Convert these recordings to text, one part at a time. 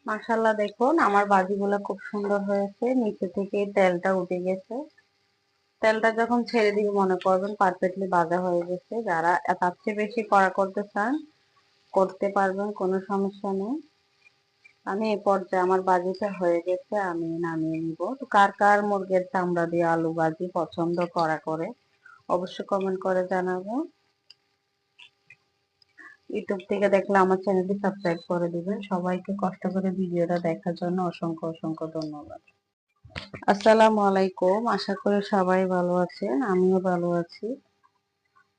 মাশাআল্লাহ, দেখুন আমার ভাজিগুলো খুব সুন্দর হয়েছে, নিচে থেকে তেলটা উঠে গেছে। তেলটা যখন ছেড়ে দিয়ে মনে করবেন পারফেক্টলি ভাজা হয়ে গেছে। যারা তার চেয়ে বেশি কড়া করতে চান করতে পারবেন, কোনো সমস্যা নেই। আমি এই পর্যায়ে আমার ভাজিটা হয়ে গেছে, আমি নামিয়ে নিব। তো কার কার মুরগির চামড়া দিয়ে আলু ভাজি পছন্দ করা করে অবশ্যই কমেন্ট করে জানাবো। ইউটিউব থেকে দেখলে আমার চ্যানেলটি সাবস্ক্রাইব করে দিবেন। সবাইকে কষ্ট করে ভিডিওটা দেখার জন্য অসংখ্য অসংখ্য ধন্যবাদ। আসসালামু আলাইকুম, আশা করি সবাই ভালো আছেন, আমিও ভালো আছি।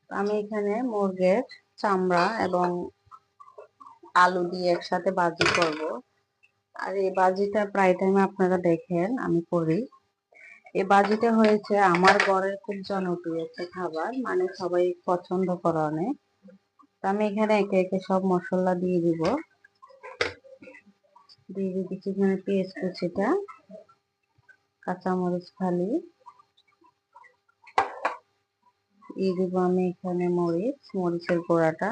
আমি এখানে মুরগির চামড়া এবং আলু দিয়ে একসাথে ভাজি করব। আর এই ভাজিটা প্রায় টাইম আপনারা দেখেন আমি করি। এই ভাজিটা হয়েছে আমার ঘরের খুব জনপ্রিয় একটা খাবার, মানে সবাই পছন্দ করে অনেক। তো আমি এখানে একে একে সব মশলা দিয়ে দিব। দিয়ে দিচ্ছি এখানে পেঁয়াজ কুচিটা, কাঁচামরিচ ফালি, দিয়ে দিব আমি এখানে মরিচের গুঁড়াটা,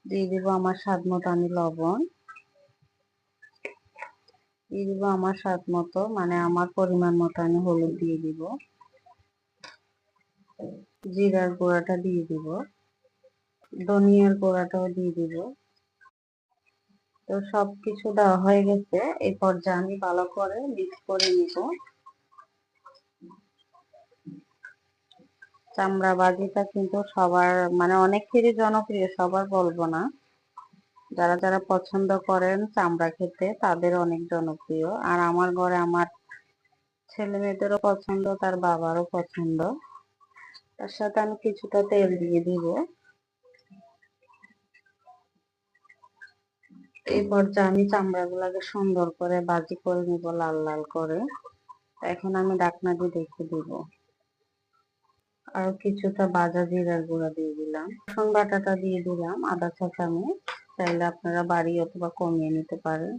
দিয়ে দিব আমার স্বাদ মতো আমি লবণ, দিয়ে দিব আমার স্বাদ মতো মানে আমার পরিমাণ মতো আমি হলুদ দিয়ে দিব, জিরার গুঁড়াটা দিয়ে দিব, ধনিয়ার গুঁড়াটাও দিয়ে দিব। তো সবকিছু দেওয়া হয়ে গেছে, এই পর্যায়ে আমি ভালো করে মিক্স করে নিব। চামড়া ভাজিটা কিন্তু সবার মানে অনেকেরই জনপ্রিয়, সবার বলবো না। যারা যারা পছন্দ করেন চামড়া খেতে তাদের অনেক জনপ্রিয়। আর আমার ঘরে আমার ছেলে মেয়েদেরও পছন্দ, তার বাবারও পছন্দ। তার সাথে আমি কিছুটা তেল দিয়ে দিব। এই পর্যায়ে আমি চামড়া গুলাকে সুন্দর করে ভাজি করে নিব, লাল লাল করে। এখন আমি ঢাকনা দিয়ে ঢেকে দিব। আর কিছুটা ভাজা জিরার গুঁড়া দিয়ে দিলাম, রসুন বাটাটা দিয়ে দিলাম আধা চা চামচ, চাইলে আপনারা বাড়িয়ে অথবা কমিয়ে নিতে পারেন।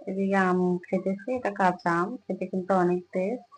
এদিকে আম খেতেছি, এটা কাঁচা আম, খেতে কিন্তু অনেক টেস্ট।